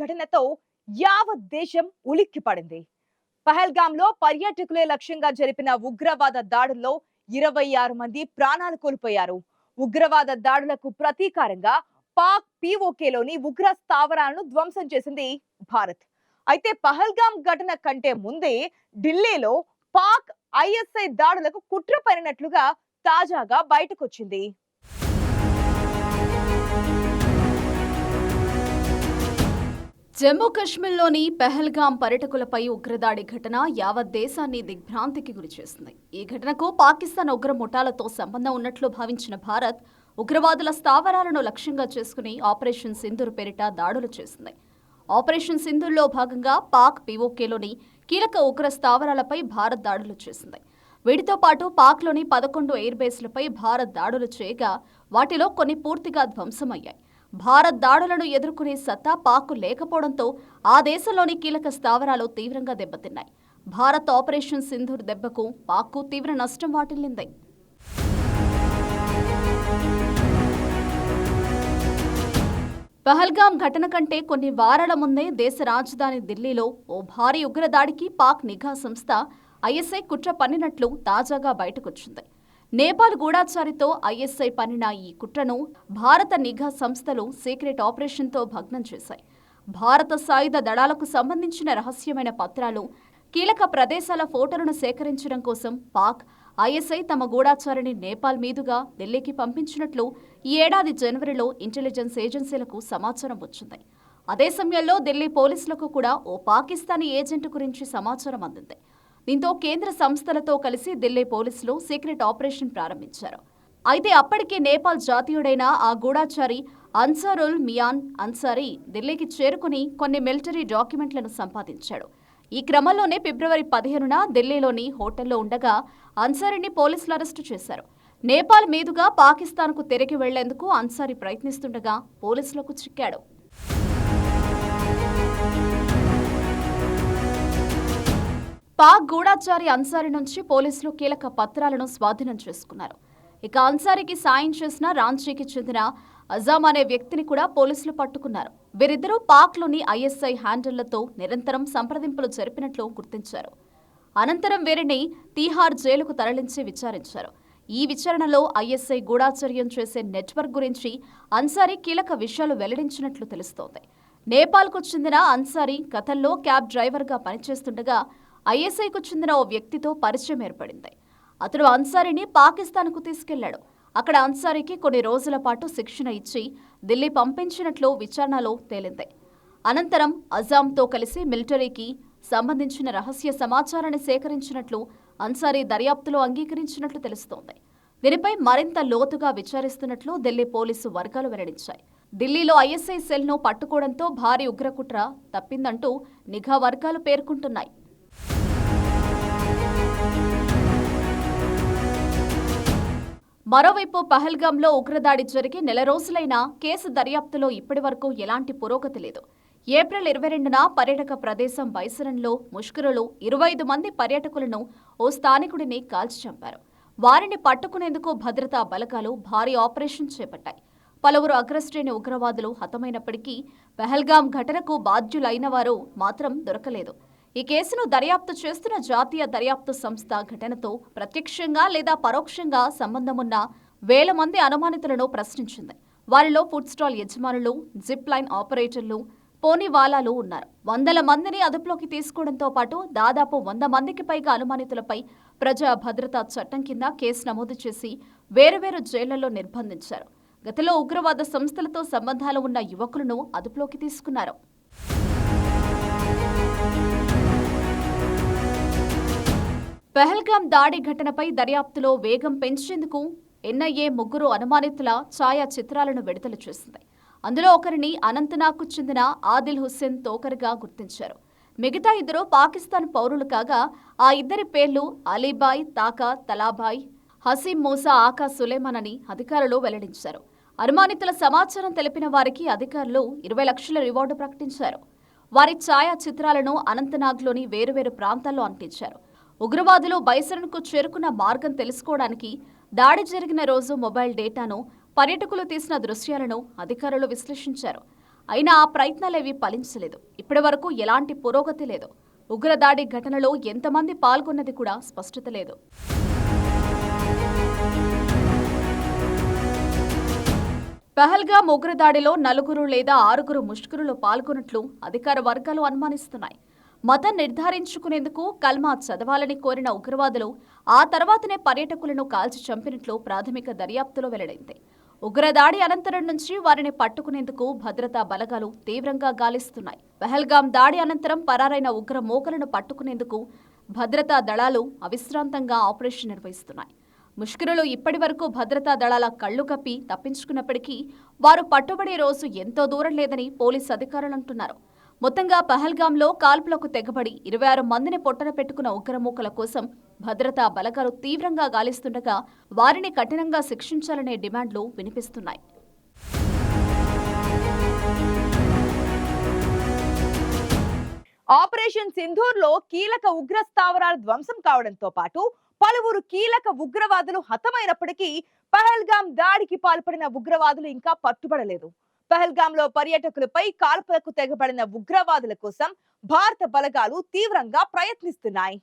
ఘటనతో యావత్ దేశం ఉలిక్కిపడింది. పహల్గాంలో పర్యాటకులే లక్ష్యంగా జరిపిన ఉగ్రవాద దాడుల్లో 26 మంది ప్రాణాలు కోల్పోయారు. ఉగ్రవాద దాడులకు ప్రతీకారంగా పాక్ పీఓకేలోని ఉగ్ర స్థావరాలను ధ్వంసం చేసింది భారత్. అయితే పహల్గాం ఘటన కంటే ముందే ఢిల్లీలో పాక్ ఐఎస్ఐ దాడులకు కుట్ర పన్నినట్లుగా తాజాగా బయటకొచ్చింది. జమ్మూ కశ్మీర్లోని పెహల్గాం పర్యాటకులపై ఉగ్రదాడి ఘటన యావత్ దేశాన్ని దిగ్భ్రాంతికి గురిచేసింది. ఈ ఘటనకు పాకిస్తాన్ ఉగ్ర ముఠాలతో సంబంధం ఉన్నట్లు భావించిన భారత్ ఉగ్రవాదుల స్థావరాలను లక్ష్యంగా చేసుకుని ఆపరేషన్ సింధూర్ పేరిట దాడులు చేసింది. ఆపరేషన్ సింధూర్లో భాగంగా పాక్ పీఓకేలోని కీలక ఉగ్ర స్థావరాలపై భారత్ దాడులు చేసింది. వీటితో పాటు పాక్లోని 11 ఎయిర్ బేస్లపై భారత్ దాడులు చేయగా వాటిలో కొన్ని పూర్తిగా ధ్వంసమయ్యాయి. భారత్ దాడులను ఎదుర్కొనే సత్తా పాక్ లేకపోవడంతో ఆ దేశంలోని కీలక స్థావరాలు తీవ్రంగా దెబ్బతిన్నాయి. భారత్ ఆపరేషన్ సింధూర్ దెబ్బకు పాక్కు తీవ్ర నష్టం వాటిల్లింది. పహల్గాం ఘటన కంటే కొన్ని వారాల ముందే దేశ రాజధాని ఢిల్లీలో ఓ భారీ ఉగ్రదాడికి పాక్ నిఘా సంస్థ ఐఎస్ఐ కుట్ర పన్నినట్లు తాజాగా బయటకొచ్చింది. నేపాల్ గూఢాచారితో ఐఎస్ఐ పన్నిన ఈ కుట్రను భారత నిఘా సంస్థలు సీక్రెట్ ఆపరేషన్తో భగ్నం చేశాయి. భారత సాయుధ దళాలకు సంబంధించిన రహస్యమైన పత్రాలు, కీలక ప్రదేశాల ఫోటోలను సేకరించడం కోసం పాక్ ఐఎస్ఐ తమ గూఢాచారిని నేపాల్ మీదుగా ఢిల్లీకి పంపించినట్లు ఈ ఏడాది జనవరిలో ఇంటెలిజెన్స్ ఏజెన్సీలకు సమాచారం వచ్చింది. అదే సమయంలో ఢిల్లీ పోలీసులకు కూడా ఓ పాకిస్తానీ ఏజెంట్ గురించి సమాచారం అందింది. దీంతో కేంద్ర సంస్థలతో కలిసి ఢిల్లీ పోలీసులు సీక్రెట్ ఆపరేషన్ ప్రారంభించారు. అయితే అప్పటికే నేపాల్ జాతీయుడైన ఆ గూఢాచారి అన్సారుల్ మియాన్ అన్సారీ ఢిల్లీకి చేరుకుని కొన్ని మిలిటరీ డాక్యుమెంట్లను సంపాదించాడు. ఈ క్రమంలోనే ఫిబ్రవరి 15న ఢిల్లీలోని హోటల్లో ఉండగా అన్సారీని పోలీసులు అరెస్టు చేశారు. నేపాల్ మీదుగా పాకిస్తాన్కు తిరిగి వెళ్లేందుకు అన్సారీ ప్రయత్నిస్తుండగా పోలీసులకు చిక్కాడు. పాక్ గూఢాచారి అన్సారీ నుంచి పోలీసులు కీలక పత్రాలను స్వాధీనం చేసుకున్నారు. ఇక అన్సారీకి సాయం చేసిన రాంచీకి చెందిన అజాం అనే వ్యక్తిని కూడా పోలీసులు పట్టుకున్నారు. వీరిద్దరూ పాక్లోని ఐఎస్ఐ హ్యాండిళ్లతో నిరంతరం సంప్రదింపులు జరిపినట్లు గుర్తించారు. అనంతరం వీరిని తీహార్ జైలుకు తరలించి విచారించారు. ఈ విచారణలో ఐఎస్ఐ గూఢాచర్యం చేసే నెట్వర్క్ గురించి అన్సారీ కీలక విషయాలు వెల్లడించినట్లు తెలుస్తోంది. నేపాల్కు చెందిన అన్సారీ గతంలో క్యాబ్ డ్రైవర్గా పనిచేస్తుండగా ఐఎస్ఐకు చెందిన ఓ వ్యక్తితో పరిచయం ఏర్పడింది. అతడు అన్సారీని పాకిస్తాన్కు తీసుకెళ్లాడు. అక్కడ అన్సారీకి కొన్ని రోజుల పాటు శిక్షణ ఇచ్చి ఢిల్లీ పంపించినట్లు విచారణలో తేలింది. అనంతరం అజాంతో కలిసి మిలిటరీకి సంబంధించిన రహస్య సమాచారాన్ని సేకరించినట్లు అన్సారీ దర్యాప్తులో అంగీకరించినట్లు తెలుస్తోంది. దీనిపై మరింత లోతుగా విచారిస్తున్నట్లు ఢిల్లీ పోలీసు వర్గాలు వెల్లడించాయి. ఢిల్లీలో ఐఎస్ఐ సెల్ను పట్టుకోవడంతో భారీ ఉగ్రకుట్ర తప్పిందంటూ నిఘా వర్గాలు పేర్కొంటున్నాయి. మరోవైపు పహల్గాంలో ఉగ్రదాడి జరిగి నెల రోజులైనా కేసు దర్యాప్తులో ఇప్పటివరకు ఎలాంటి పురోగతి లేదు. ఏప్రిల్ 22న పర్యాటక ప్రదేశం బైసరన్లో ముష్కరులు 25 మంది పర్యాటకులను ఓ స్థానికుడిని కాల్చి చంపారు. వారిని పట్టుకునేందుకు భద్రతా బలగాలు భారీ ఆపరేషన్ చేపట్టాయి. పలువురు అగ్రశ్రేణి ఉగ్రవాదులు హతమైనప్పటికీ పహల్గాం ఘటనకు బాధ్యులైన వారు మాత్రం దొరకలేదు. ఈ కేసును దర్యాప్తు చేస్తున్న జాతీయ దర్యాప్తు సంస్థ ఘటనతో ప్రత్యక్షంగా లేదా పరోక్షంగా సంబంధమున్న వేల మంది అనుమానితులను ప్రశ్నించింది. వారిలో ఫుడ్ స్టాల్ యజమానులు, జిప్ లైన్ ఆపరేటర్లు, పోనీవాలాలు ఉన్నారు. వందల మందిని అదుపులోకి తీసుకోవడంతో పాటు దాదాపు 100 మందికి పైగా అనుమానితులపై ప్రజా భద్రతా చట్టం కింద కేసు నమోదు చేసి వేరువేరు జైళ్లలో నిర్బంధించారు. గతంలో ఉగ్రవాద సంస్థలతో సంబంధాలు ఉన్న యువకులను అదుపులోకి తీసుకున్నారు. పహల్గాం దాడి ఘటనపై దర్యాప్తులో వేగం పెంచేందుకు ఎన్ఐఏ 3 అనుమానితుల ఛాయా చిత్రాలను విడుదల చేసింది. అందులో ఒకరిని అనంతనాగ్కు చెందిన ఆదిల్ హుస్సేన్ తోకర్గా గుర్తించారు. మిగతా 2 పాకిస్తాన్ పౌరులు కాగా ఆ ఇద్దరి పేర్లు అలీబాయ్ తాకా తలాబాయ్, హసీం మూసా ఆకా సులేమాన్ అని అధికారులు వెల్లడించారు. అనుమానితుల సమాచారం తెలిపిన వారికి అధికారులు 20 లక్షల రివార్డు ప్రకటించారు. వారి ఛాయా చిత్రాలను అనంతనాగ్లోని వేరువేరు ప్రాంతాల్లో అంటించారు. ఉగ్రవాదులు బైసరన్కు చేరుకున్న మార్గం తెలుసుకోవడానికి దాడి జరిగిన రోజు మొబైల్ డేటాను, పర్యాటకులు తీసిన దృశ్యాలను అధికారులు విశ్లేషించారు. అయినా ఆ ప్రయత్నాలేవీ ఫలించలేదు. ఇప్పటి వరకు ఎలాంటి పురోగతి లేదు. ఉగ్రదాడి ఘటనలో ఎంతమంది పాల్గొన్నది కూడా స్పష్టత లేదు. పహల్గామ్ ఉగ్రదాడిలో 4 లేదా 6 ముష్కరులు పాల్గొన్నట్లు అధికార వర్గాలు అనుమానిస్తున్నాయి. మతం నిర్ధారించుకునేందుకు కల్మా చదవాలని కోరిన ఉగ్రవాదులు ఆ తర్వాతనే పర్యాటకులను కాల్చి చంపినట్లు ప్రాథమిక దర్యాప్తులో వెల్లడైంది. ఉగ్రదాడి అనంతరం నుంచి వారిని పట్టుకునేందుకు భద్రతా బలగాలు తీవ్రంగా గాలిస్తున్నాయి. పహల్గామ్ దాడి అనంతరం పరారైన ఉగ్ర మోకలను పట్టుకునేందుకు భద్రతా దళాలు అవిశ్రాంతంగా ఆపరేషన్ నిర్వహిస్తున్నాయి. ముష్కరులు ఇప్పటి వరకు భద్రతా దళాల కళ్లు కప్పి తప్పించుకున్నప్పటికీ వారు పట్టుబడే రోజు ఎంతో దూరం లేదని పోలీసు అధికారులు అంటున్నారు. మొత్తంగా పహల్గాంలో కాల్పులకు తెగబడి 26 మందిని పొట్టన పెట్టుకున్న ఉగ్రమూకల కోసం భద్రతా బలగాలు తీవ్రంగా గాలిస్తుండగా వారిని కఠినంగా శిక్షించాలనే డిమాండ్లు వినిపిస్తున్నాయి. ఆపరేషన్ సింధూర్ లో కీలక ఉగ్ర స్థావరాలు ధ్వంసం కావడంతో పాటు పలువురు కీలక ఉగ్రవాదులు హతమైనప్పటికీ పహల్గామ్ దాడికి పాల్పడిన ఉగ్రవాదులు ఇంకా పట్టుబడలేదు. పహల్గామ్ లో పర్యాటకులపై కాల్పులకు తెగబడిన ఉగ్రవాదుల కోసం భారత బలగాలు తీవ్రంగా ప్రయత్నిస్తున్నాయి.